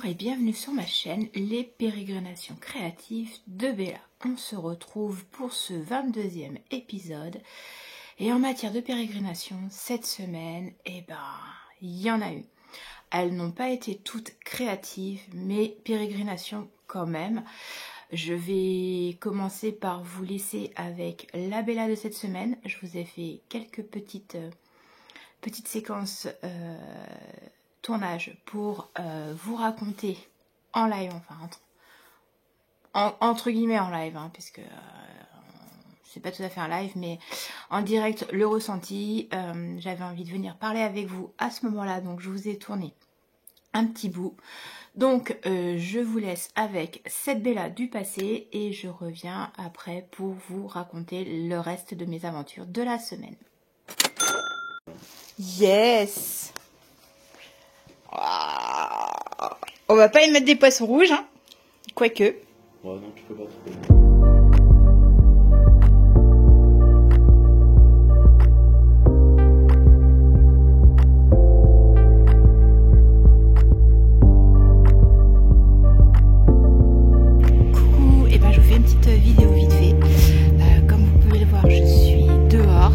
Bonjour et bienvenue sur ma chaîne Les Pérégrinations créatives de Bella. On se retrouve pour ce 22e épisode et en matière de pérégrination, cette semaine, il y en a eu. Elles n'ont pas été toutes créatives, mais pérégrinations quand même. Je vais commencer par vous laisser avec la Bella de cette semaine. Je vous ai fait quelques petites séquences tournage pour vous raconter en live, enfin entre guillemets en live, hein, puisque c'est pas tout à fait un live, mais en direct le ressenti. J'avais envie de venir parler avec vous à ce moment-là, donc je vous ai tourné un petit bout. Donc je vous laisse avec cette Bella du passé et je reviens après pour vous raconter le reste de mes aventures de la semaine. Yes! On va pas y mettre des poissons rouges, hein. Quoique. Ouais, non, tu peux pas trop. Coucou, et je vous fais une petite vidéo vite fait. Comme vous pouvez le voir, je suis dehors.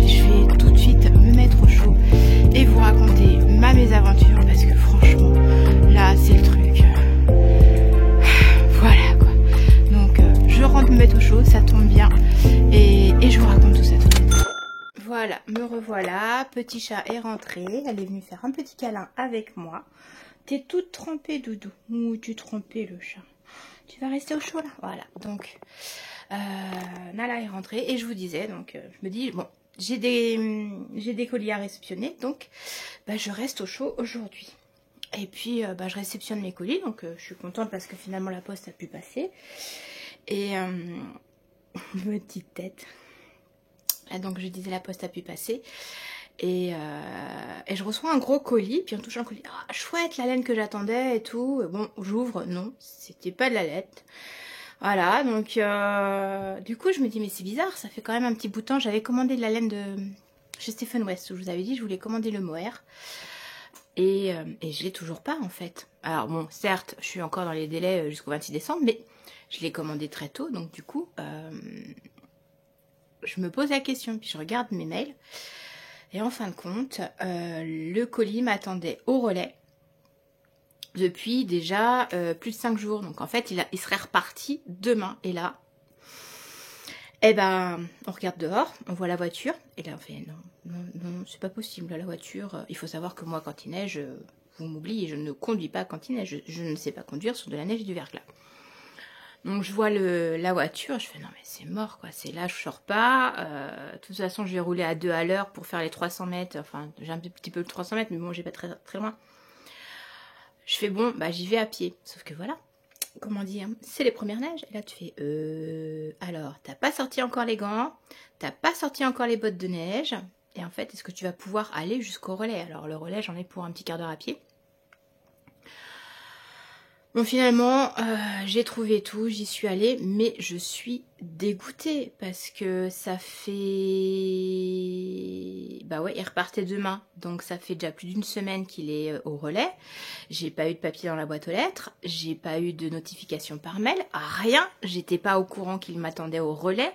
Je vais tout de suite me mettre au chaud et vous raconter ma mésaventure parce que franchement, là c'est le truc. Voilà quoi. Donc je rentre me mettre au chaud, ça tombe bien et je vous raconte tout ça tout de suite. Voilà, me revoilà. Petit chat est rentré. Elle est venue faire un petit câlin avec moi. T'es toute trempée, Doudou. Ouh, tu trempais le chat. Tu vas rester au chaud là. Voilà. Donc Nala est rentrée et je vous disais, donc je me dis bon, j'ai des colis à réceptionner, donc je reste au chaud aujourd'hui. Et puis je réceptionne mes colis, donc je suis contente parce que finalement la poste a pu passer. Et petite tête. Et donc je disais la poste a pu passer. Et je reçois un gros colis, puis en touchant le colis, ah, chouette, la laine que j'attendais et tout. Bon, j'ouvre, non, c'était pas de la laine. Voilà, donc du coup je me dis mais c'est bizarre, ça fait quand même un petit bout de temps. J'avais commandé de la laine de chez Stephen West, où je vous avais dit je voulais commander le mohair. Et je l'ai toujours pas en fait. Alors bon, certes, je suis encore dans les délais jusqu'au 26 décembre, mais je l'ai commandé très tôt, donc du coup, je me pose la question, puis je regarde mes mails. Et en fin de compte, le colis m'attendait au relais depuis déjà plus de 5 jours. Donc en fait, il serait reparti demain. Et là, on regarde dehors, on voit la voiture. Et là, on fait non, c'est pas possible. La voiture, il faut savoir que moi, quand il neige, vous m'oubliez, je ne conduis pas quand il neige. Je ne sais pas conduire sur de la neige et du verglas. Donc je vois la voiture, je fais non mais c'est mort quoi, c'est là, je sors pas. De toute façon, je vais rouler à 2 à l'heure pour faire les 300 mètres. Enfin, j'ai un petit peu le 300 mètres, mais bon, j'ai pas très loin. Je fais bon, j'y vais à pied. Sauf que voilà, comment dire, c'est les premières neiges. Et là, tu fais, alors, t'as pas sorti encore les gants, t'as pas sorti encore les bottes de neige. Et en fait, est-ce que tu vas pouvoir aller jusqu'au relais? Alors, le relais, j'en ai pour un petit quart d'heure à pied. Bon, finalement, j'ai trouvé tout, j'y suis allée, mais je suis dégoûtée parce que ça fait... il repartait demain, donc ça fait déjà plus d'une semaine qu'il est au relais. J'ai pas eu de papier dans la boîte aux lettres, j'ai pas eu de notification par mail, rien. J'étais pas au courant qu'il m'attendait au relais.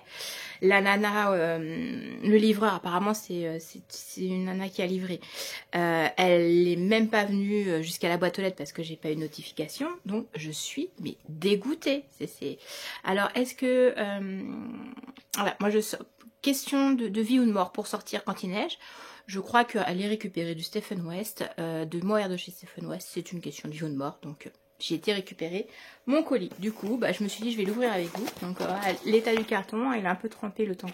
La nana, le livreur, apparemment c'est une nana qui a livré. Elle est même pas venue jusqu'à la boîte aux lettres parce que j'ai pas eu de notification. Donc je suis dégoûtée. Alors est-ce que voilà, moi question de vie ou de mort pour sortir quand il neige. Je crois qu'aller récupérer du Stephen West, de mohair de chez Stephen West, c'est une question de vie ou de mort. Donc j'ai été récupérer mon colis. Du coup, je me suis dit je vais l'ouvrir avec vous. Donc l'état du carton, il est un peu trempé le temps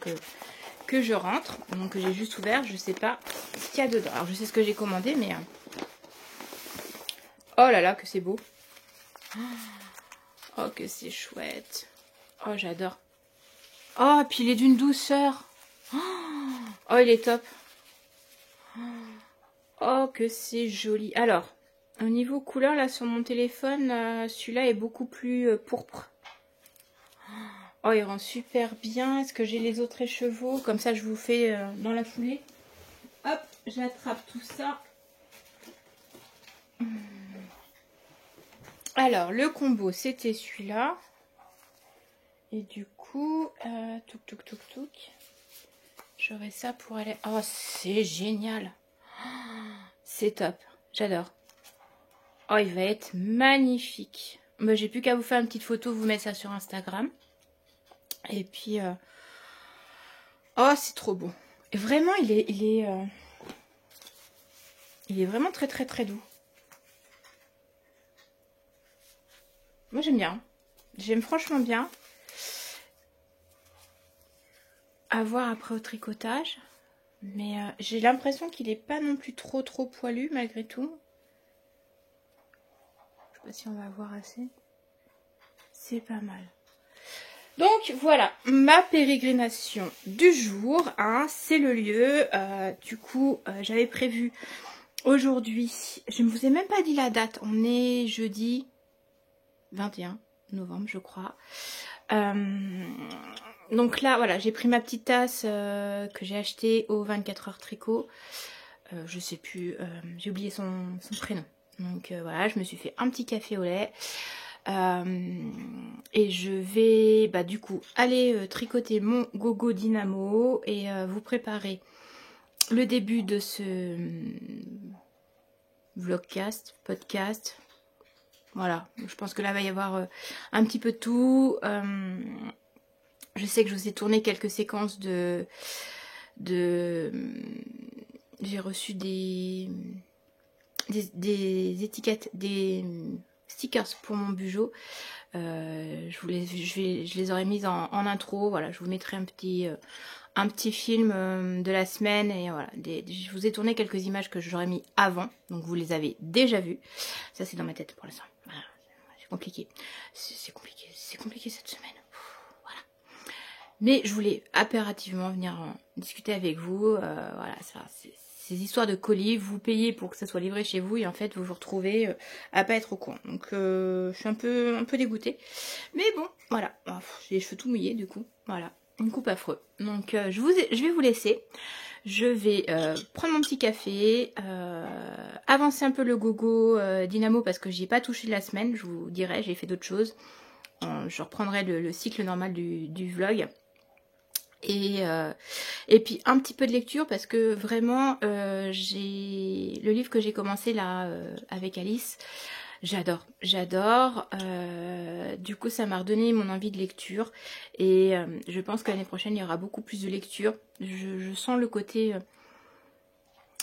que je rentre. Donc j'ai juste ouvert, je sais pas ce qu'il y a dedans. Alors je sais ce que j'ai commandé, mais oh là là que c'est beau. Oh que c'est chouette. Oh j'adore. Oh puis il est d'une douceur. Oh il est top. Oh que c'est joli. Alors au niveau couleur là sur mon téléphone, celui-là est beaucoup plus pourpre. Oh il rend super bien. Est-ce que j'ai les autres écheveaux? Comme ça je vous fais dans la foulée. Hop, j'attrape tout ça. Alors, le combo, c'était celui-là. Et du coup, touc. J'aurai ça pour aller... Oh, c'est génial. C'est top. J'adore. Oh, il va être magnifique. Moi, j'ai plus qu'à vous faire une petite photo, vous mettre ça sur Instagram. Et puis... Oh, c'est trop beau. Et vraiment, il est vraiment très doux. Moi, j'aime bien. J'aime franchement bien. À voir après au tricotage. Mais j'ai l'impression qu'il n'est pas non plus trop poilu malgré tout. Je sais pas si on va voir assez. C'est pas mal. Donc voilà, ma pérégrination du jour, hein, c'est le lieu. Du coup, j'avais prévu aujourd'hui, je ne vous ai même pas dit la date, on est jeudi 21 novembre je crois. Donc là, voilà, j'ai pris ma petite tasse que j'ai achetée au 24 heures tricot. Je sais plus, j'ai oublié son prénom. Donc voilà, je me suis fait un petit café au lait. Et je vais du coup aller tricoter mon gogo dynamo et vous préparer le début de ce podcast. Voilà, je pense que là va y avoir un petit peu de tout. Je sais que je vous ai tourné quelques séquences de j'ai reçu des étiquettes, des stickers pour mon bugeot. Je les aurais mises en intro. Voilà, je vous mettrai un petit film de la semaine. Et voilà, je vous ai tourné quelques images que j'aurais mis avant. Donc vous les avez déjà vues. Ça c'est dans ma tête pour l'instant. Voilà, c'est compliqué. C'est compliqué cette semaine. Voilà. Mais je voulais impérativement venir discuter avec vous. Voilà, ça c'est... Ces histoires de colis, vous payez pour que ça soit livré chez vous et en fait vous vous retrouvez à pas être au courant. Donc je suis un peu dégoûtée. Mais bon, voilà. J'ai les cheveux tout mouillés du coup. Voilà, une coupe affreux. Donc je vais vous laisser. Je vais prendre mon petit café, avancer un peu le gogo dynamo parce que j'y ai pas touché de la semaine. Je vous dirai, j'ai fait d'autres choses. Je reprendrai le cycle normal du vlog. Et puis un petit peu de lecture parce que vraiment j'ai le livre que j'ai commencé là avec Alice, j'adore. Du coup ça m'a redonné mon envie de lecture et je pense que l'année prochaine il y aura beaucoup plus de lecture. Je sens le côté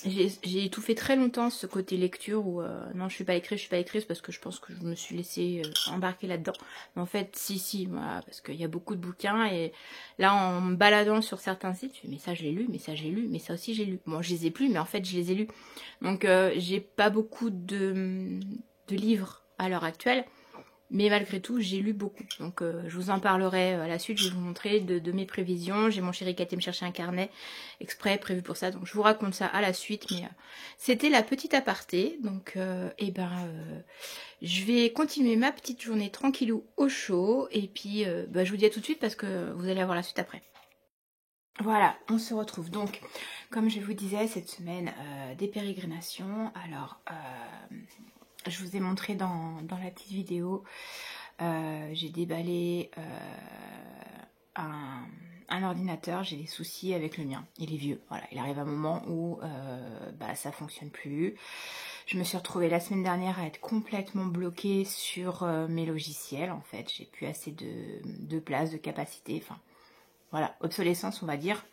j'ai étouffé très longtemps ce côté lecture où non je suis pas écrire parce que je pense que je me suis laissée embarquer là-dedans. Mais en fait si voilà, parce qu'il y a beaucoup de bouquins et là en me baladant sur certains sites, je fais mais ça je l'ai lu, mais ça j'ai lu, mais ça aussi j'ai lu. Bon je les ai plus mais en fait je les ai lus. Donc j'ai pas beaucoup de livres à l'heure actuelle. Mais malgré tout, j'ai lu beaucoup. Donc je vous en parlerai à la suite. Je vais vous montrer de mes prévisions. J'ai mon chéri qui a été me chercher un carnet exprès prévu pour ça. Donc je vous raconte ça à la suite. Mais c'était la petite aparté. Donc je vais continuer ma petite journée tranquillou au chaud. Et puis je vous dis à tout de suite parce que vous allez avoir la suite après. Voilà, on se retrouve donc, comme je vous disais, cette semaine des pérégrinations. Alors... je vous ai montré dans la petite vidéo, j'ai déballé un ordinateur, j'ai des soucis avec le mien, il est vieux, voilà, il arrive un moment où ça fonctionne plus. Je me suis retrouvée la semaine dernière à être complètement bloquée sur mes logiciels, en fait, j'ai plus assez de place, de capacité, enfin voilà, obsolescence on va dire.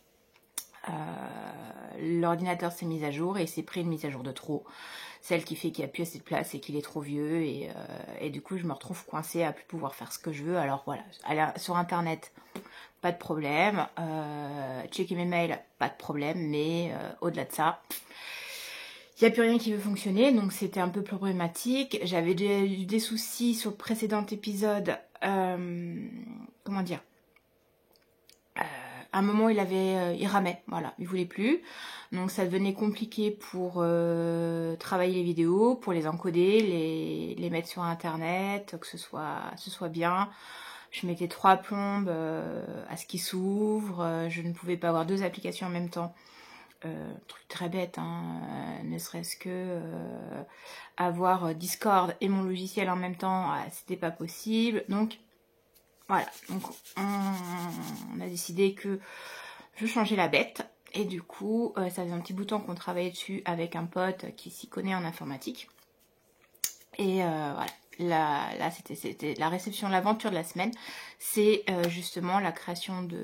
L'ordinateur s'est mis à jour et il s'est pris une mise à jour de trop, celle qui fait qu'il n'y a plus assez de place et qu'il est trop vieux et du coup je me retrouve coincée à plus pouvoir faire ce que je veux. Alors voilà, aller sur internet pas de problème, checker mes mails pas de problème, mais au-delà de ça il n'y a plus rien qui veut fonctionner, donc c'était un peu problématique. J'avais eu des soucis sur le précédent épisode, comment dire, à un moment il ramait, voilà, il voulait plus, donc ça devenait compliqué pour travailler les vidéos, pour les encoder, les mettre sur internet, que ce soit bien. Je mettais 3 plombes à ce qui s'ouvre, je ne pouvais pas avoir 2 applications en même temps truc très bête, hein, ne serait-ce que avoir Discord et mon logiciel en même temps, c'était pas possible. Donc voilà, donc on a décidé que je changeais la bête. Et du coup, ça faisait un petit bout de temps qu'on travaillait dessus avec un pote qui s'y connaît en informatique. Et voilà, là c'était la réception, l'aventure de la semaine. C'est justement la création de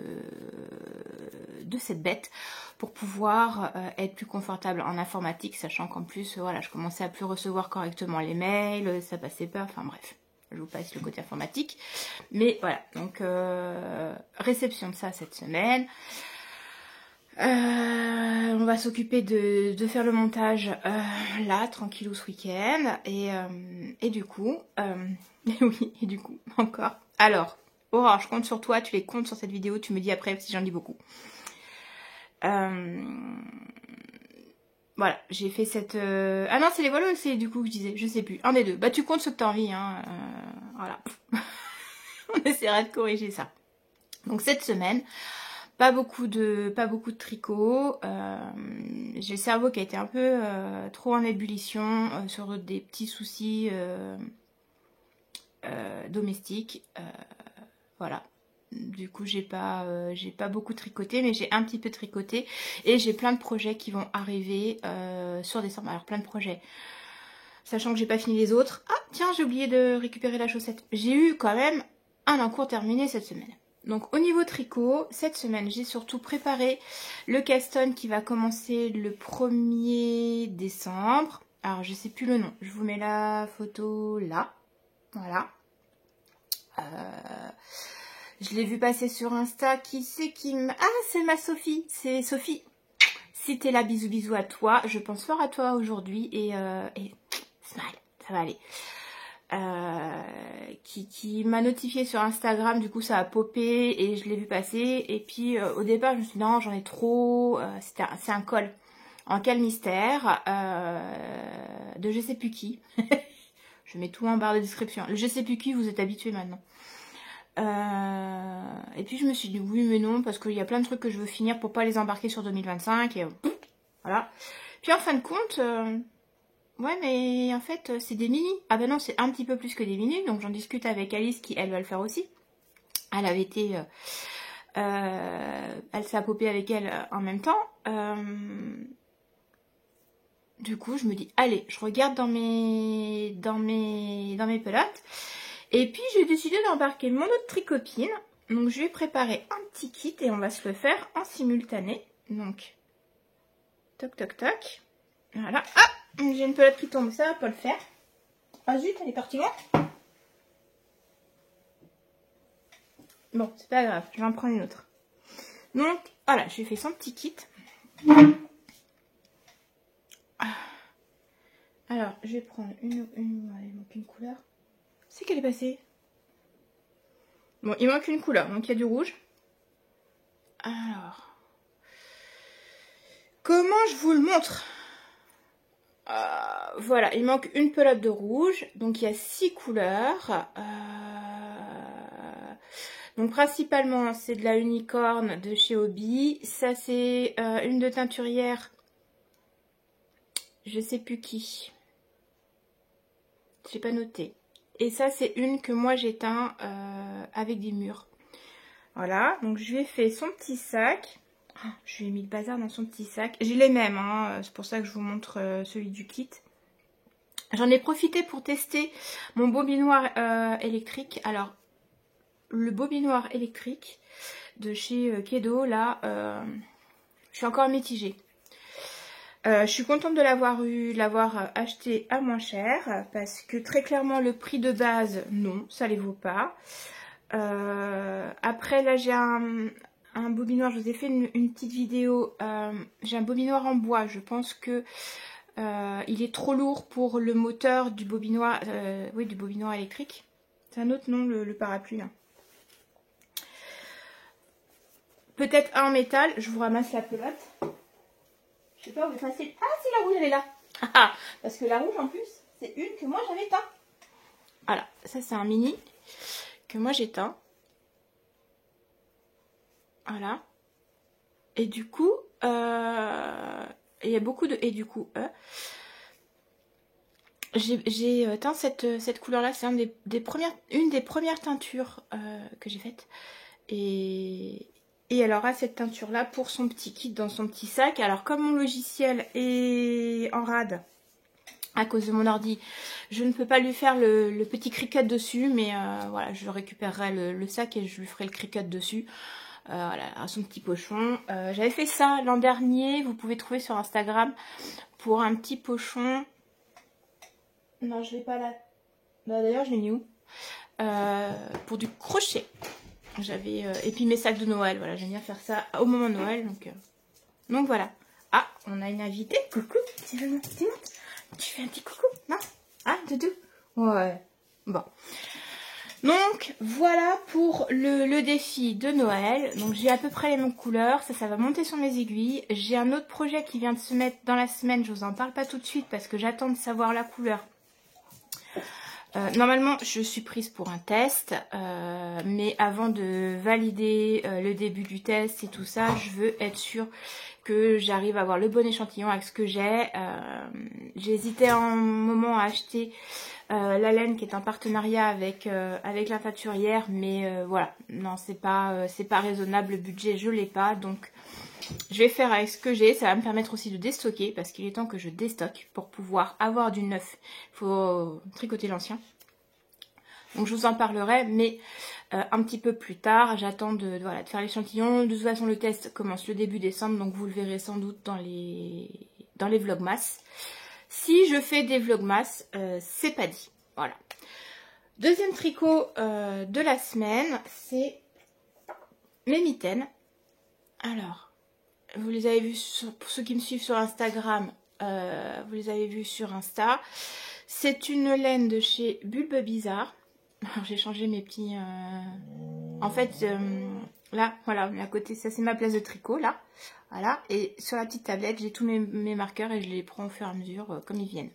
cette bête pour pouvoir être plus confortable en informatique, sachant qu'en plus, voilà, je commençais à plus recevoir correctement les mails, ça passait pas, enfin bref. Je vous passe le côté informatique. Mais voilà, donc réception de ça cette semaine. On va s'occuper de faire le montage là, tranquillou ce week-end. Et du coup, oui, et du coup, encore. Alors, Aurore, je compte sur toi, tu les comptes sur cette vidéo, tu me dis après si j'en dis beaucoup. Voilà, j'ai fait cette... Ah non, c'est les voiles, c'est du coup que je disais, je sais plus. Un des deux. Bah tu comptes ce que t'as envie, hein. Voilà. On essaiera de corriger ça. Donc cette semaine, pas beaucoup de tricot. J'ai le cerveau qui a été un peu trop en ébullition sur des petits soucis domestiques. Voilà. Du coup, j'ai pas beaucoup tricoté, mais j'ai un petit peu tricoté. Et j'ai plein de projets qui vont arriver sur décembre. Alors, plein de projets. Sachant que j'ai pas fini les autres. Ah, tiens, j'ai oublié de récupérer la chaussette. J'ai eu quand même un encours terminé cette semaine. Donc, au niveau tricot, cette semaine, j'ai surtout préparé le Caston qui va commencer le 1er décembre. Alors, je sais plus le nom. Je vous mets la photo là. Voilà. Je l'ai vu passer sur Insta. Qui c'est qui me... Ah, c'est ma Sophie. C'est Sophie. Si t'es là, bisous bisous à toi. Je pense fort à toi aujourd'hui. Et smile, ça va aller. Qui m'a notifié sur Instagram. Du coup, ça a popé et je l'ai vu passer. Et puis, au départ, je me suis dit non, j'en ai trop. C'est un col. En quel mystère de je sais plus qui. Je mets tout en barre de description. Le je sais plus qui, vous êtes habitués maintenant. Et puis je me suis dit oui mais non parce qu'il y a plein de trucs que je veux finir pour pas les embarquer sur 2025 et voilà. Puis en fin de compte ouais mais en fait c'est des mini. Ah ben non, c'est un petit peu plus que des mini, donc j'en discute avec Alice qui elle va le faire aussi. Elle avait été elle s'est popée avec elle en même temps. Du coup je me dis allez, je regarde dans mes pelotes. Et puis j'ai décidé d'embarquer mon autre tricopine. Donc je vais préparer un petit kit et on va se le faire en simultané. Donc toc toc toc. Voilà. Ah, j'ai une pelote qui tombe, ça va pas le faire. Ah zut, elle est partie loin. Bon, c'est pas grave, je vais en prendre une autre. Donc voilà, j'ai fait son petit kit. Alors, je vais prendre une il manque une couleur. C'est qu'elle est passée. Bon, il manque une couleur, donc il y a du rouge. Alors, comment je vous le montre? Voilà, il manque une pelote de rouge, donc il y a 6 couleurs. Donc principalement, c'est de la unicorne de chez Hobby. Ça, c'est une de teinturière. Je sais plus qui. J'ai pas noté. Et ça, c'est une que moi j'ai teint avec des murs. Voilà, donc je lui ai fait son petit sac. Oh, je lui ai mis le bazar dans son petit sac. J'ai les mêmes, hein, c'est pour ça que je vous montre celui du kit. J'en ai profité pour tester mon bobinoir électrique. Alors, le bobinoir électrique de chez Kedo, là, je suis encore mitigée. Je suis contente de l'avoir acheté à moins cher parce que très clairement le prix de base, non, ça les vaut pas. Après là j'ai un bobinoir, je vous ai fait une petite vidéo, j'ai un bobinoir en bois, je pense que il est trop lourd pour le moteur du bobinoir, oui du bobinoir électrique. C'est un autre nom le parapluie là. Peut-être un en métal, je vous ramasse la pelote. Je sais pas où est facile. Ah si, la rouge elle est là. Parce que la rouge en plus, c'est une que moi j'avais teint. Voilà, ça c'est un mini que moi j'ai teint. Voilà. Et du coup, il y a beaucoup de et du coup j'ai teint cette couleur là, c'est une des premières teintures que j'ai faites. Et elle aura cette teinture là pour son petit kit dans son petit sac. Alors comme mon logiciel est en rade à cause de mon ordi, je ne peux pas lui faire le petit cricut dessus, mais voilà, je récupérerai le sac et je lui ferai le cricut dessus. Voilà, à son petit pochon. J'avais fait ça l'an dernier, vous pouvez trouver sur Instagram, pour un petit pochon. Non, je l'ai pas là. Bah, d'ailleurs, je l'ai mis où? Pour du crochet. J'avais et puis mes sacs de Noël, voilà, j'aime bien faire ça au moment de Noël, donc voilà. Ah, on a une invitée. Coucou, tu fais un petit coucou, non? Ah, Doudou? Ouais. Bon. Donc voilà pour le défi de Noël. Donc j'ai à peu près les mêmes couleurs, ça va monter sur mes aiguilles. J'ai un autre projet qui vient de se mettre dans la semaine, je vous en parle pas tout de suite parce que j'attends de savoir la couleur. Normalement je suis prise pour un test, mais avant de valider le début du test et tout ça, je veux être sûre que j'arrive à avoir le bon échantillon avec ce que j'ai. J'ai hésité un moment à acheter la laine qui est en partenariat avec la teinturière, mais voilà, non, c'est pas raisonnable, le budget je l'ai pas, donc je vais faire avec ce que j'ai. Ça va me permettre aussi de déstocker parce qu'il est temps que je déstocke pour pouvoir avoir du neuf. Il faut tricoter l'ancien. Donc je vous en parlerai, mais un petit peu plus tard. J'attends de faire l'échantillon. De toute façon, le test commence le début décembre, donc vous le verrez sans doute dans les vlogmas. Si je fais des vlogmas, c'est pas dit. Voilà. Deuxième tricot de la semaine, c'est mes mitaines. Alors, vous les avez vus, pour ceux qui me suivent sur Instagram, vous les avez vus sur Insta. C'est une laine de chez Bulbe Bizarre. Alors j'ai changé mes petits... En fait, là, voilà, à côté, ça c'est ma place de tricot, là. Voilà, et sur la petite tablette, j'ai tous mes marqueurs et je les prends au fur et à mesure comme ils viennent.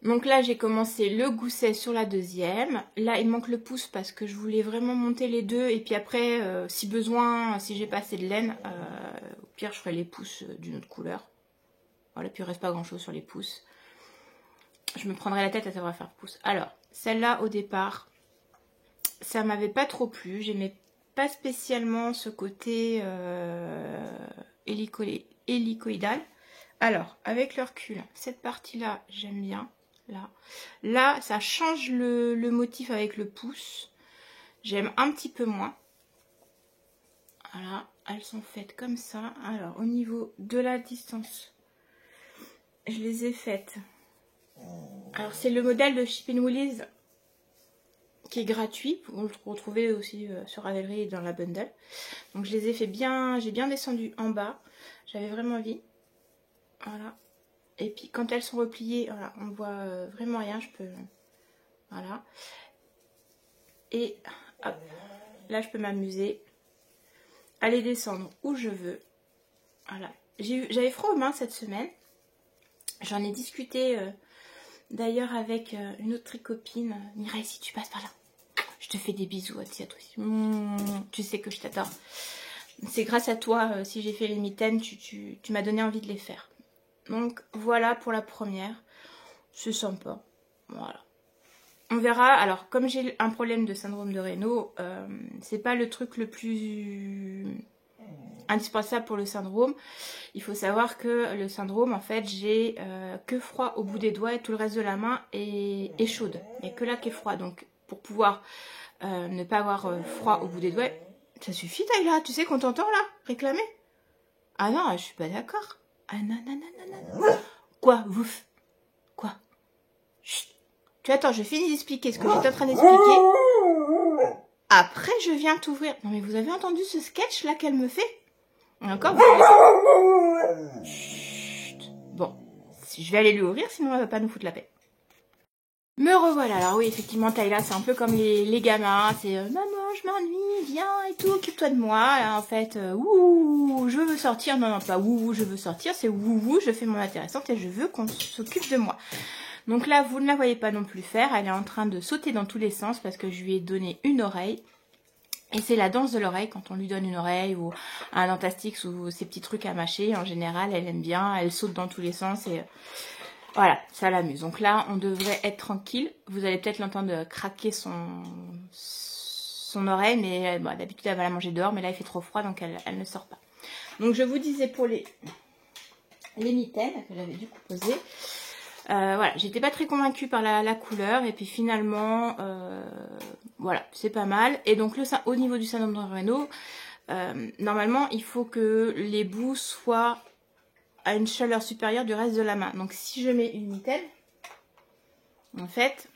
Donc là, j'ai commencé le gousset sur la deuxième. Là, il manque le pouce parce que je voulais vraiment monter les deux. Et puis après, si besoin, si j'ai pas assez de laine, au pire, je ferai les pouces d'une autre couleur. Voilà, puis il reste pas grand-chose sur les pouces. Je me prendrai la tête à savoir faire pouce. Alors, celle-là, au départ, ça m'avait pas trop plu. J'aimais pas spécialement ce côté hélicoïdal. Alors, avec le recul, cette partie-là, j'aime bien. Là, ça change le motif avec le pouce. J'aime un petit peu moins. Voilà, elles sont faites comme ça. Alors, au niveau de la distance, je les ai faites. Alors, c'est le modèle de Ship n Woolies qui est gratuit. Vous le retrouvez aussi sur Ravelry et dans la bundle. Donc, je les ai fait bien. J'ai bien descendu en bas. J'avais vraiment envie. Voilà. Et puis quand elles sont repliées, voilà, on voit vraiment rien, je peux... Voilà. Et hop, là je peux m'amuser à les descendre où je veux. Voilà. J'avais froid aux mains cette semaine. J'en ai discuté d'ailleurs avec une autre tricopine. Mireille, si tu passes par là, je te fais des bisous à toi aussi. Tu sais que je t'adore. C'est grâce à toi, si j'ai fait les mitaines, tu m'as donné envie de les faire. Donc voilà pour la première, c'est sympa, voilà. On verra, alors comme j'ai un problème de syndrome de Raynaud, c'est pas le truc le plus indispensable pour le syndrome. Il faut savoir que le syndrome, en fait, j'ai que froid au bout des doigts et tout le reste de la main est chaude. Il n'y a que là qui est froid, donc pour pouvoir ne pas avoir froid au bout des doigts, ça suffit Taïla, tu sais qu'on t'entend là, réclamer? Ah non, je suis pas d'accord. Ah non, non, non, non, non. Quoi, vouf? Quoi? Chut. Tu attends, je finis d'expliquer ce que j'étais en train d'expliquer. Après, je viens t'ouvrir. Non, mais vous avez entendu ce sketch là qu'elle me fait? Et encore, vous avez... Chut. Bon, je vais aller lui ouvrir, sinon elle va pas nous foutre la paix. Me revoilà. Alors oui, effectivement, Taïla, c'est un peu comme les gamins. C'est maman, je m'ennuie, viens et tout, occupe-toi de moi. Et en fait, ouh, je veux sortir. Non, non, pas ouh, je veux sortir. C'est ouh, je fais mon intéressante et je veux qu'on s'occupe de moi. Donc là, vous ne la voyez pas non plus faire. Elle est en train de sauter dans tous les sens parce que je lui ai donné une oreille. Et c'est la danse de l'oreille, quand on lui donne une oreille ou un Dentastix ou ces petits trucs à mâcher. En général, elle aime bien, elle saute dans tous les sens et voilà, ça l'amuse. Donc là, on devrait être tranquille. Vous allez peut-être l'entendre craquer son oreille, mais bon, d'habitude, elle va la manger dehors, mais là, il fait trop froid, donc elle ne sort pas. Donc je vous disais pour les mitaines que j'avais dû composer. Voilà, j'étais pas très convaincue par la couleur et puis finalement voilà, c'est pas mal. Et donc au niveau du syndrome de Raynaud, normalement il faut que les bouts soient à une chaleur supérieure du reste de la main. Donc si je mets une mitaine, en fait,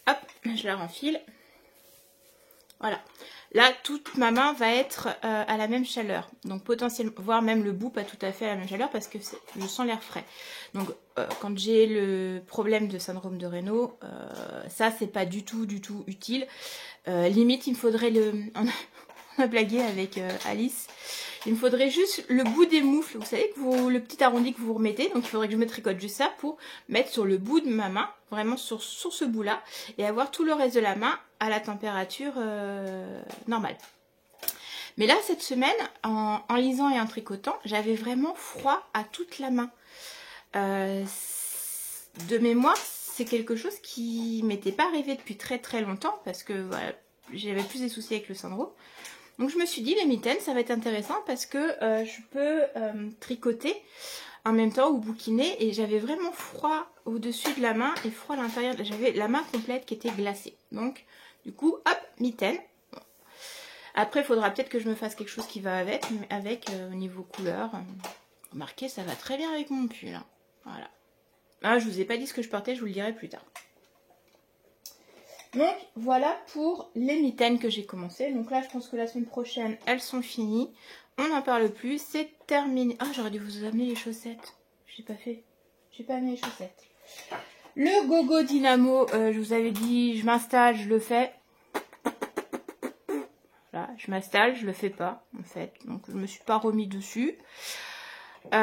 hop, je la renfile. Voilà. Là, toute ma main va être à la même chaleur. Donc potentiellement, voire même le bout pas tout à fait à la même chaleur parce que je sens l'air frais. Donc quand j'ai le problème de syndrome de Raynaud, ça c'est pas du tout utile. Limite, il me faudrait on a blagué avec Alice. Il me faudrait juste le bout des moufles. Vous savez que le petit arrondi que vous remettez. Donc il faudrait que je me tricote juste ça pour mettre sur le bout de ma main. Vraiment sur ce bout là. Et avoir tout le reste de la main à la température normale. Mais là cette semaine, en lisant et en tricotant, j'avais vraiment froid à toute la main. De mémoire, c'est quelque chose qui m'était pas arrivé depuis très longtemps. Parce que voilà, j'avais plus des soucis avec le syndrome. Donc je me suis dit, les mitaines, ça va être intéressant parce que je peux tricoter en même temps ou bouquiner. Et j'avais vraiment froid au-dessus de la main et froid à l'intérieur. J'avais la main complète qui était glacée. Donc du coup, hop, mitaine. Bon. Après, il faudra peut-être que je me fasse quelque chose qui va avec au niveau couleur. Remarquez, ça va très bien avec mon pull. Hein. Voilà. Ah, je vous ai pas dit ce que je portais, je vous le dirai plus tard. Donc voilà pour les mitaines que j'ai commencé. Donc là je pense que la semaine prochaine elles sont finies. On n'en parle plus, c'est terminé. Ah, j'aurais dû vous amener les chaussettes. J'ai pas fait. J'ai pas amené les chaussettes. Le gogo dynamo, je vous avais dit je m'installe, je le fais. Voilà, je m'installe, je le fais pas en fait. Donc je me suis pas remis dessus. Je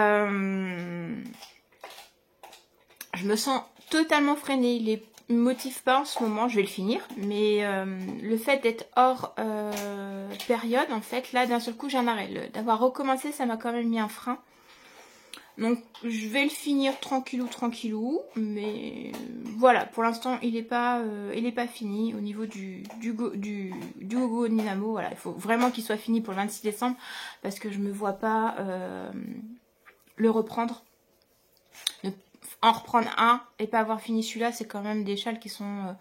me sens totalement freinée. Il est me motive pas en ce moment, je vais le finir, mais le fait d'être hors période, en fait, là d'un seul coup j'ai un arrêt. D'avoir recommencé, ça m'a quand même mis un frein. Donc je vais le finir tranquillou, mais voilà, pour l'instant il n'est pas fini au niveau du gogo dynamo. Voilà, il faut vraiment qu'il soit fini pour le 26 décembre parce que je me vois pas le reprendre. En reprendre un et pas avoir fini celui-là, c'est quand même des châles qui sont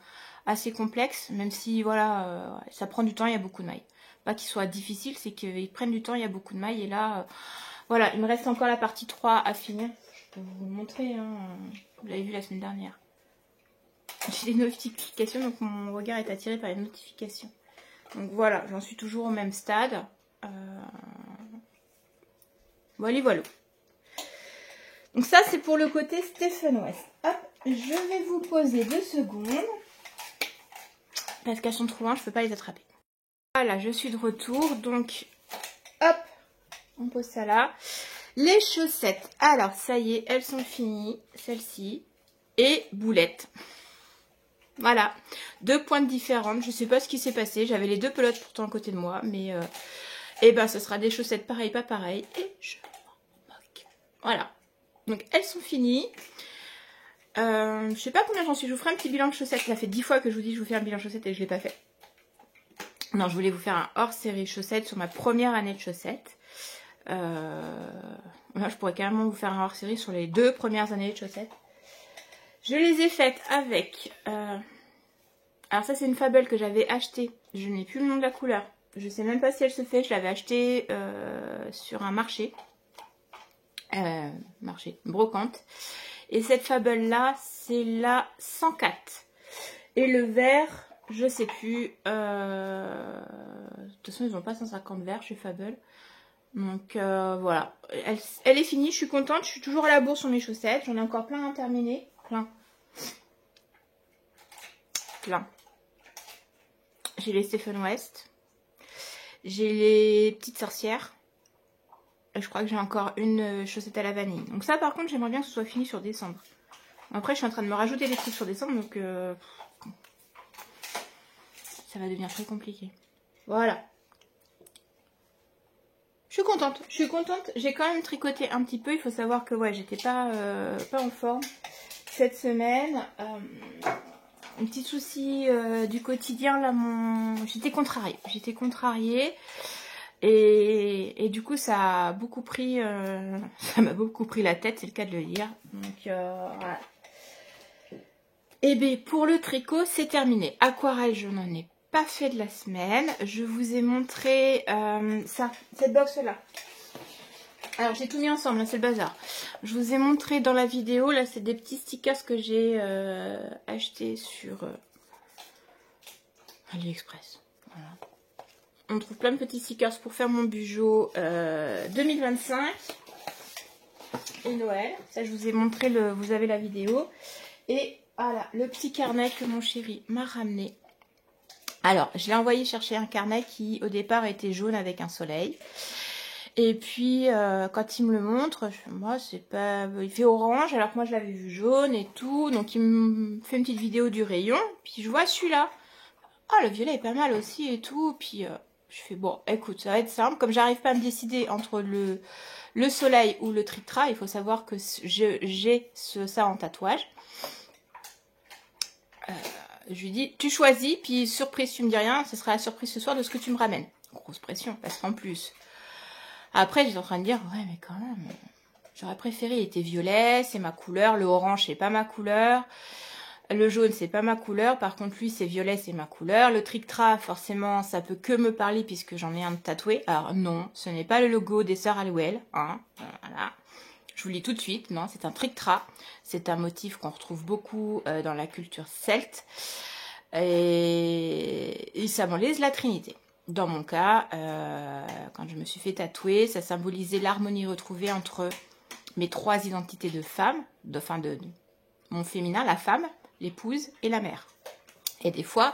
assez complexes, même si voilà, ça prend du temps, il y a beaucoup de mailles. Pas qu'ils soient difficiles, c'est qu'ils prennent du temps, il y a beaucoup de mailles. Et là, voilà, il me reste encore la partie 3 à finir. Je peux vous le montrer, hein. Vous l'avez vu la semaine dernière. J'ai des notifications, donc mon regard est attiré par les notifications. Donc voilà, j'en suis toujours au même stade. Voilà. Donc ça c'est pour le côté Stephen West. Hop, je vais vous poser 2 secondes. Parce qu'elles sont trop loin, je ne peux pas les attraper. Voilà, je suis de retour. Donc, hop, on pose ça là. Les chaussettes. Alors, ça y est, elles sont finies. Celle-ci. Et boulette. Voilà. 2 pointes différentes. Je ne sais pas ce qui s'est passé. J'avais les 2 pelotes pourtant à côté de moi. Mais, eh ben, ce sera des chaussettes pareilles, pas pareilles. Et je m'en moque. Voilà. Donc elles sont finies. Je sais pas combien j'en suis. Je vous ferai un petit bilan de chaussettes. Ça fait 10 fois que je vous dis que je vous fais un bilan de chaussettes et je l'ai pas fait. Non, je voulais vous faire un hors série chaussettes sur ma première année de chaussettes. Là, je pourrais carrément vous faire un hors série sur les 2 premières années de chaussettes. Je les ai faites avec... Alors ça c'est une Fable que j'avais achetée. Je n'ai plus le nom de la couleur. Je sais même pas si elle se fait. Je l'avais achetée sur un marché. Brocante. Et cette Fable là c'est la 104 et le vert je sais plus, de toute façon ils n'ont pas 150 verts chez Fable, donc voilà, elle est finie, je suis contente, je suis toujours à la bourre sur mes chaussettes, j'en ai encore plein à terminer, plein. J'ai les Stephen West, j'ai les petites sorcières. Je crois que j'ai encore une chaussette à la vanille. Donc ça par contre j'aimerais bien que ce soit fini sur décembre. Après je suis en train de me rajouter des trucs sur décembre. Donc ça va devenir très compliqué. Voilà. suis contente. Je suis contente. J'ai quand même tricoté un petit peu. Il faut savoir que ouais, j'étais pas en forme cette semaine. Un petit souci du quotidien là. J'étais contrariée. Et du coup, ça a beaucoup pris, ça m'a beaucoup pris la tête, c'est le cas de le dire. Donc voilà. Et bien pour le tricot, c'est terminé. Aquarelle, je n'en ai pas fait de la semaine. Je vous ai montré ça, cette box là. Alors j'ai tout mis ensemble, hein, c'est le bazar. Je vous ai montré dans la vidéo, là c'est des petits stickers que j'ai achetés sur AliExpress. Voilà. On trouve plein de petits stickers pour faire mon Bujo 2025 et Noël. Ça, je vous ai montré, vous avez la vidéo. Et voilà, le petit carnet que mon chéri m'a ramené. Alors, je l'ai envoyé chercher un carnet qui, au départ, était jaune avec un soleil. Et puis, quand il me le montre, moi, c'est pas... Il fait orange, alors que moi, je l'avais vu jaune et tout. Donc, il me fait une petite vidéo du rayon. Puis, je vois celui-là. Ah, le violet est pas mal aussi et tout. Puis... je fais, bon, écoute, ça va être simple. Comme j'arrive pas à me décider entre le soleil ou le trictra, il faut savoir que j'ai ça en tatouage. Je lui dis, tu choisis, puis surprise, tu me dis rien, ce sera la surprise ce soir de ce que tu me ramènes. Grosse pression, parce qu'en plus. Après, j'étais en train de dire, ouais, mais quand même, j'aurais préféré, il était violet, c'est ma couleur, le orange, c'est pas ma couleur. Le jaune, c'est pas ma couleur. Par contre, lui, c'est violet, c'est ma couleur. Le trictra, forcément, ça peut que me parler puisque j'en ai un tatoué. Alors non, ce n'est pas le logo des sœurs Halliwell. Hein, voilà. Je vous le dis tout de suite. Non, c'est un trictra. C'est un motif qu'on retrouve beaucoup dans la culture celte. Et il symbolise la Trinité. Dans mon cas, quand je me suis fait tatouer, ça symbolisait l'harmonie retrouvée entre mes 3 identités de femme, de mon féminin, la femme, l'épouse et la mère. Et des fois,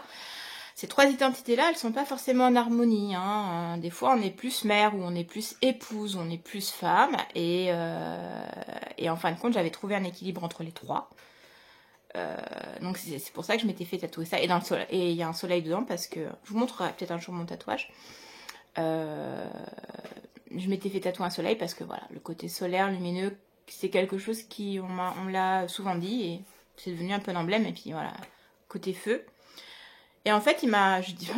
ces 3 identités-là, elles sont pas forcément en harmonie. Hein. Des fois, on est plus mère, ou on est plus épouse, ou on est plus femme. Et en fin de compte, j'avais trouvé un équilibre entre les 3. Donc c'est pour ça que je m'étais fait tatouer ça. Et il y a un soleil dedans parce que... Je vous montrerai peut-être un jour mon tatouage. Je m'étais fait tatouer un soleil parce que voilà, le côté solaire, lumineux, c'est quelque chose qui, on me l'a souvent dit et c'est devenu un peu un emblème. Et puis voilà, côté feu. Et en fait, je dis,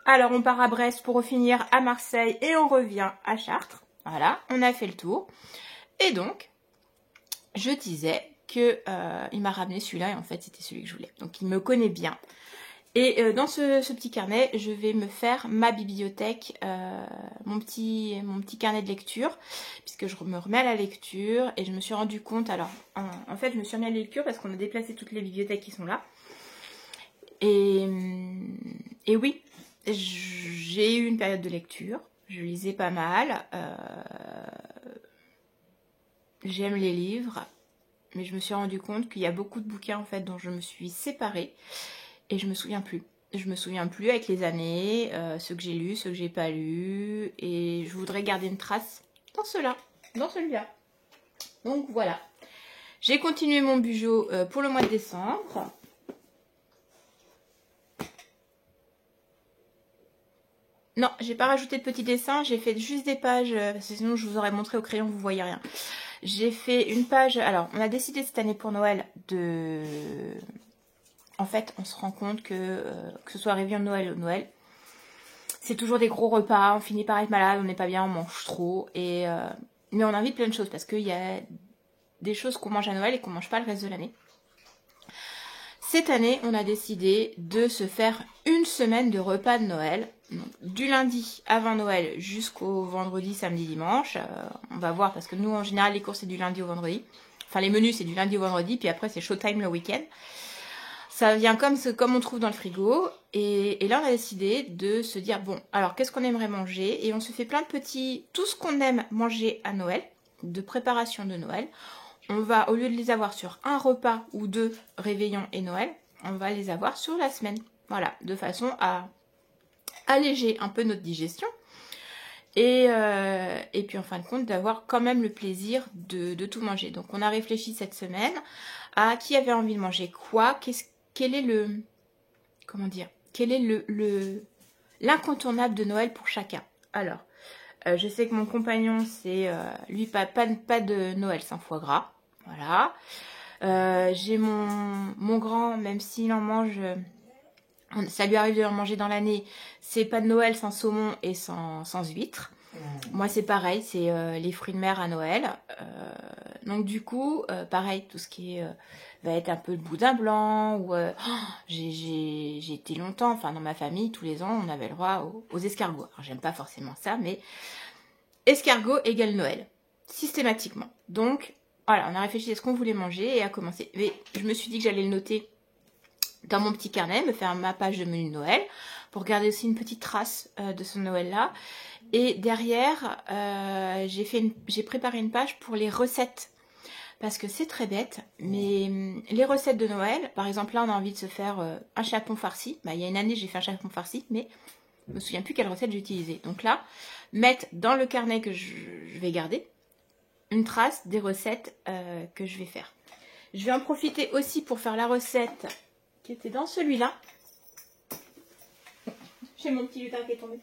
alors on part à Brest pour finir à Marseille et on revient à Chartres. Voilà, on a fait le tour. Et donc, je disais que il m'a ramené celui-là et en fait c'était celui que je voulais. Donc il me connaît bien. Et dans ce petit carnet, je vais me faire ma bibliothèque, mon petit carnet de lecture, puisque je me remets à la lecture et je me suis rendu compte, alors en fait je me suis remis à la lecture parce qu'on a déplacé toutes les bibliothèques qui sont là. Et oui, j'ai eu une période de lecture, je lisais pas mal, j'aime les livres, mais je me suis rendu compte qu'il y a beaucoup de bouquins en fait dont je me suis séparée. Et je me souviens plus. Je me souviens plus avec les années, ceux que j'ai lus, ceux que j'ai pas lus. Et je voudrais garder une trace dans celui-là. Donc voilà. J'ai continué mon Bujo pour le mois de décembre. Non, j'ai pas rajouté de petits dessins. J'ai fait juste des pages, parce que sinon je vous aurais montré au crayon, vous voyez rien. J'ai fait une page... Alors, on a décidé cette année pour Noël de... En fait, on se rend compte que ce soit réveillon de Noël ou Noël, c'est toujours des gros repas, on finit par être malade, on n'est pas bien, on mange trop. Mais on invite plein de choses parce qu'il y a des choses qu'on mange à Noël et qu'on ne mange pas le reste de l'année. Cette année, on a décidé de se faire une semaine de repas de Noël. Donc, du lundi avant Noël jusqu'au vendredi, samedi, dimanche. On va voir parce que nous, en général, les courses, c'est du lundi au vendredi. Enfin, les menus, c'est du lundi au vendredi, puis après, c'est showtime le week-end. Ça vient comme on trouve dans le frigo. Et là, on a décidé de se dire, bon, alors, qu'est-ce qu'on aimerait manger? Et on se fait plein de petits... Tout ce qu'on aime manger à Noël, de préparation de Noël, on va, au lieu de les avoir sur un repas ou 2, réveillon et Noël, on va les avoir sur la semaine. Voilà, de façon à alléger un peu notre digestion. Et puis, en fin de compte, d'avoir quand même le plaisir de tout manger. Donc, on a réfléchi cette semaine à qui avait envie de manger quoi, quel est le... Comment dire? Quel est l'incontournable de Noël pour chacun? Alors, je sais que mon compagnon, c'est lui pas de Noël sans foie gras. Voilà. J'ai mon grand, même s'il en mange, ça lui arrive de en manger dans l'année, c'est pas de Noël sans saumon et sans huîtres. Moi, c'est pareil, c'est les fruits de mer à Noël. Donc, du coup, pareil, tout ce qui va être un peu de boudin blanc. Ou j'ai été longtemps, enfin, dans ma famille, tous les ans, on avait le droit aux escargots. Alors, j'aime pas forcément ça, mais escargot égale Noël, systématiquement. Donc, voilà, on a réfléchi à ce qu'on voulait manger et à commencer. Mais je me suis dit que j'allais le noter dans mon petit carnet, me faire ma page de menu de Noël, pour garder aussi une petite trace de ce Noël-là. Et derrière, j'ai préparé une page pour les recettes. Parce que c'est très bête, mais les recettes de Noël, par exemple là on a envie de se faire un chapon farci. Bah, il y a une année j'ai fait un chapon farci, mais je me souviens plus quelle recette j'ai utilisée. Donc là, mettre dans le carnet que je vais garder une trace des recettes que je vais faire. Je vais en profiter aussi pour faire la recette qui était dans celui-là. J'ai mon petit lutin qui est tombé.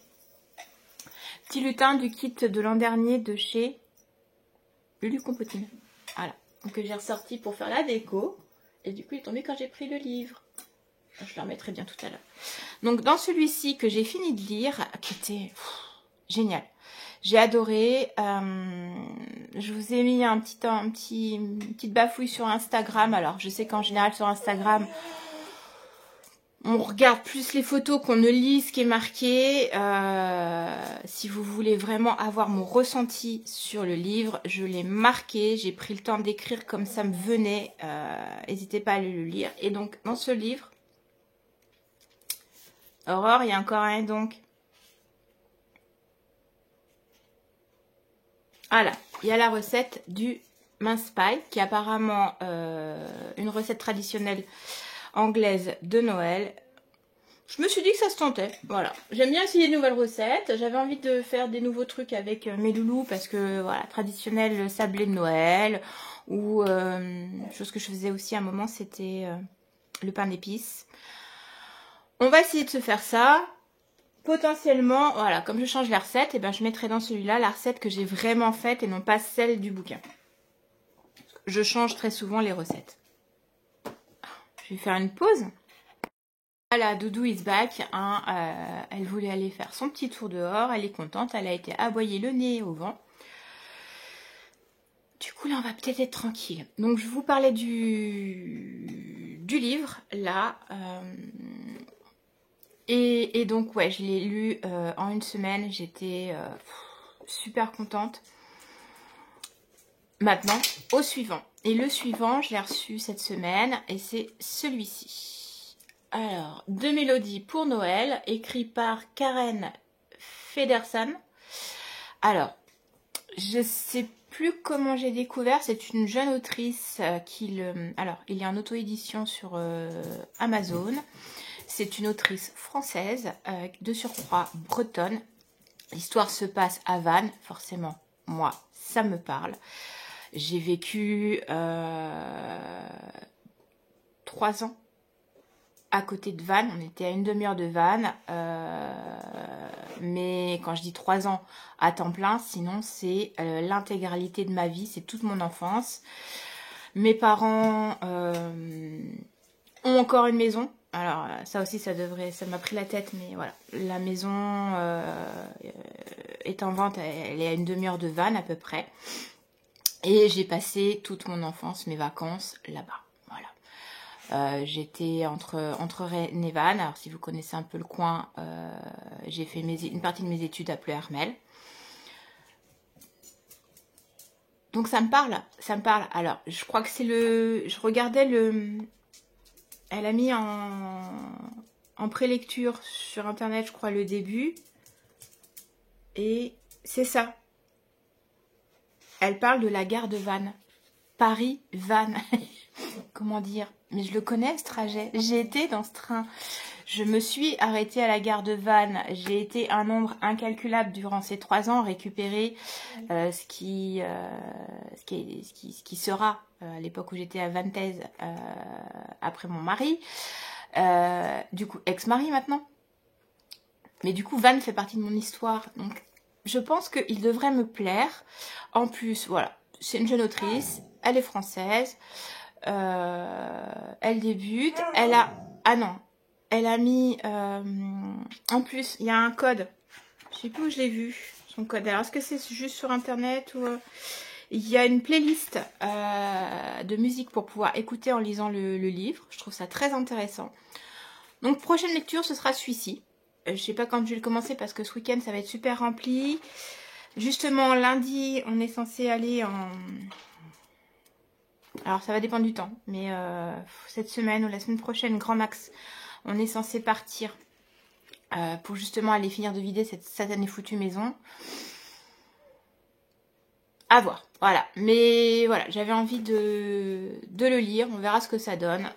Petit lutin du kit de l'an dernier de chez Lulu Compotine. Voilà. Donc j'ai ressorti pour faire la déco. Et du coup il est tombé quand j'ai pris le livre. Je le remettrai bien tout à l'heure. Donc dans celui-ci que j'ai fini de lire, qui était génial. J'ai adoré. Je vous ai mis une petite bafouille sur Instagram. Alors je sais qu'en général sur Instagram, on regarde plus les photos qu'on ne lit ce qui est marqué. Si vous voulez vraiment avoir mon ressenti sur le livre, je l'ai marqué. J'ai pris le temps d'écrire comme ça me venait. N'hésitez pas à aller le lire. Et donc, dans ce livre, Aurore, il y a encore un donc. Voilà, il y a la recette du mince pie, qui est apparemment une recette traditionnelle anglaise de Noël. Je me suis dit que ça se tentait, voilà. J'aime bien essayer de nouvelles recettes. J'avais envie de faire des nouveaux trucs avec mes loulous parce que voilà, traditionnel sablé de Noël ou chose que je faisais aussi à un moment, c'était le pain d'épices. On va essayer de se faire ça. Potentiellement, voilà, comme je change la recette, et ben je mettrai dans celui-là la recette que j'ai vraiment faite et non pas celle du bouquin. Je change très souvent les recettes. Je vais faire une pause. Voilà, Doudou is back. Hein, elle voulait aller faire son petit tour dehors. Elle est contente. Elle a été aboyer le nez au vent. Du coup, là, on va peut-être être tranquille. Donc, je vous parlais du livre, là. Et donc, ouais, je l'ai lu en une semaine. J'étais super contente. Maintenant, au suivant. Et le suivant, je l'ai reçu cette semaine. Et c'est celui-ci. Alors, De Mélodie pour Noël, écrit par Karen Federson. Alors, je sais plus comment j'ai découvert. C'est une jeune autrice alors, il y a en auto-édition sur Amazon. C'est une autrice française, de surcroît bretonne. L'histoire se passe à Vannes, forcément. Moi, ça me parle. J'ai vécu 3 ans à côté de Vannes. On était à une demi-heure de Vannes. Mais quand je dis 3 ans à temps plein, sinon c'est l'intégralité de ma vie. C'est toute mon enfance. Mes parents ont encore une maison. Alors ça aussi, ça m'a pris la tête. Mais voilà, la maison est en vente. Elle est à une demi-heure de Vannes à peu près. Et j'ai passé toute mon enfance, mes vacances là-bas. Voilà. J'étais entre Rennes et Vannes. Alors si vous connaissez un peu le coin, j'ai fait une partie de mes études à Pleuhermel. Donc ça me parle, ça me parle. Alors je crois que c'est je regardais elle a mis en prélecture sur internet, je crois, le début. Et c'est ça. Elle parle de la gare de Vannes. Paris-Vannes. Comment dire? Mais je le connais, ce trajet. J'ai été dans ce train. Je me suis arrêtée à la gare de Vannes. J'ai été un nombre incalculable durant ces 3 ans, récupérer ce qui sera, à l'époque où j'étais à Vantaise, après mon mari. Du coup, ex-mari maintenant. Mais du coup, Vannes fait partie de mon histoire. Donc, je pense qu'il devrait me plaire. En plus, voilà, c'est une jeune autrice, elle est française, elle débute, elle a... Ah non, elle a mis... en plus, il y a un code, je sais plus où je l'ai vu, son code. Alors, est-ce que c'est juste sur internet ou... Il y a une playlist de musique pour pouvoir écouter en lisant le livre. Je trouve ça très intéressant. Donc, prochaine lecture, ce sera celui-ci. Je sais pas quand je vais le commencer parce que ce week-end, ça va être super rempli. Justement, lundi, on est censé aller en... Alors, ça va dépendre du temps. Mais cette semaine ou la semaine prochaine, grand max, on est censé partir pour justement aller finir de vider cette satanée foutue maison. À voir, voilà. Mais voilà, j'avais envie de le lire. On verra ce que ça donne.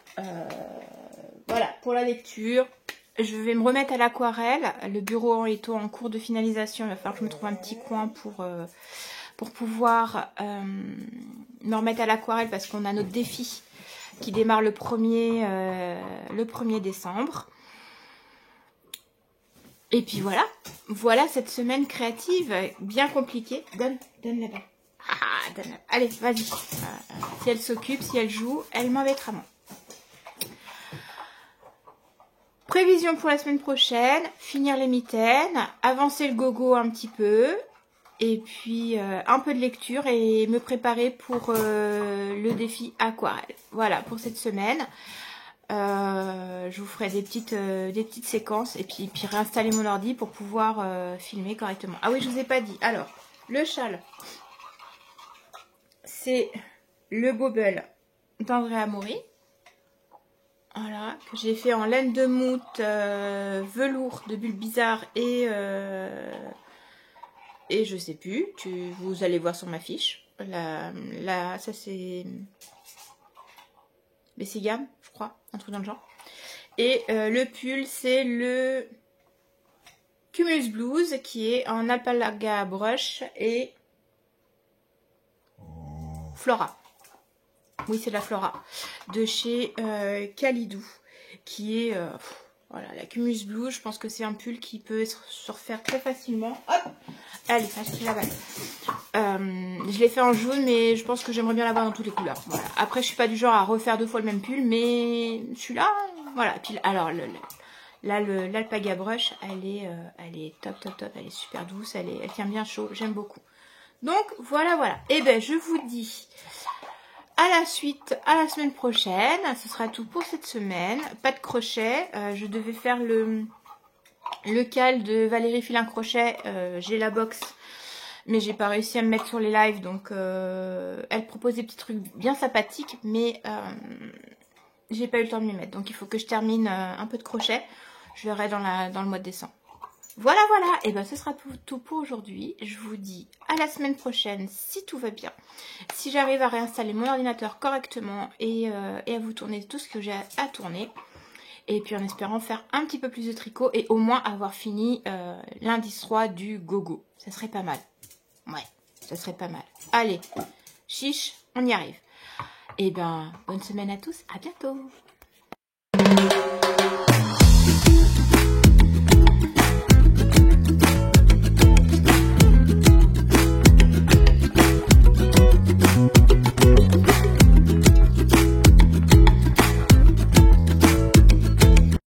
Voilà, pour la lecture. Je vais me remettre à l'aquarelle. Le bureau est en cours de finalisation. Il va falloir que je me trouve un petit coin pour pouvoir me remettre à l'aquarelle parce qu'on a notre défi qui démarre le 1er décembre. Et puis voilà. Voilà cette semaine créative bien compliquée. Donne là-bas. Ah, donne là. Allez, vas-y. Si elle s'occupe, si elle joue, elle m'embêtera moins. Prévision pour la semaine prochaine, finir les mitaines, avancer le gogo un petit peu, et puis un peu de lecture et me préparer pour le défi aquarelle. Voilà pour cette semaine. Je vous ferai des petites séquences et puis réinstaller mon ordi pour pouvoir filmer correctement. Ah oui, je vous ai pas dit. Alors, le châle, c'est le Bobble d'Andrea Mori. Voilà, que j'ai fait en laine de moute, velours de Bulles Bizarres et je sais plus, vous allez voir sur ma fiche. Ça c'est Bessigam, je crois, un truc dans le genre. Et le pull, c'est le Cumulus Blues qui est en Alpaga Brush et Flora. Oui, c'est la Flora de chez Kalidou, qui est voilà, la Cumulus Blue. Je pense que c'est un pull qui peut se refaire très facilement. Hop, allez, achetez la balle. Je l'ai fait en jaune, mais je pense que j'aimerais bien l'avoir dans toutes les couleurs. Voilà. Après, je suis pas du genre à refaire 2 fois le même pull, mais celui-là, voilà. Puis, alors, l'Alpaga Brush, elle est top, elle est super douce, elle tient bien chaud, j'aime beaucoup. Donc, voilà. Et ben, je vous dis... à la suite, à la semaine prochaine. Ce sera tout pour cette semaine. Pas de crochet. Je devais faire le cal de Valérie Filin Crochet. J'ai la box, mais j'ai pas réussi à me mettre sur les lives. Donc, elle propose des petits trucs bien sympathiques, mais j'ai pas eu le temps de m'y mettre. Donc, il faut que je termine un peu de crochet. Je verrai dans le mois de décembre. Voilà. Et ben ce sera tout pour aujourd'hui. Je vous dis à la semaine prochaine si tout va bien. Si j'arrive à réinstaller mon ordinateur correctement et à vous tourner tout ce que j'ai à tourner. Et puis en espérant faire un petit peu plus de tricot et au moins avoir fini l'indice 3 du gogo. Ça serait pas mal. Ouais, ça serait pas mal. Allez, chiche, on y arrive. Et ben bonne semaine à tous, à bientôt.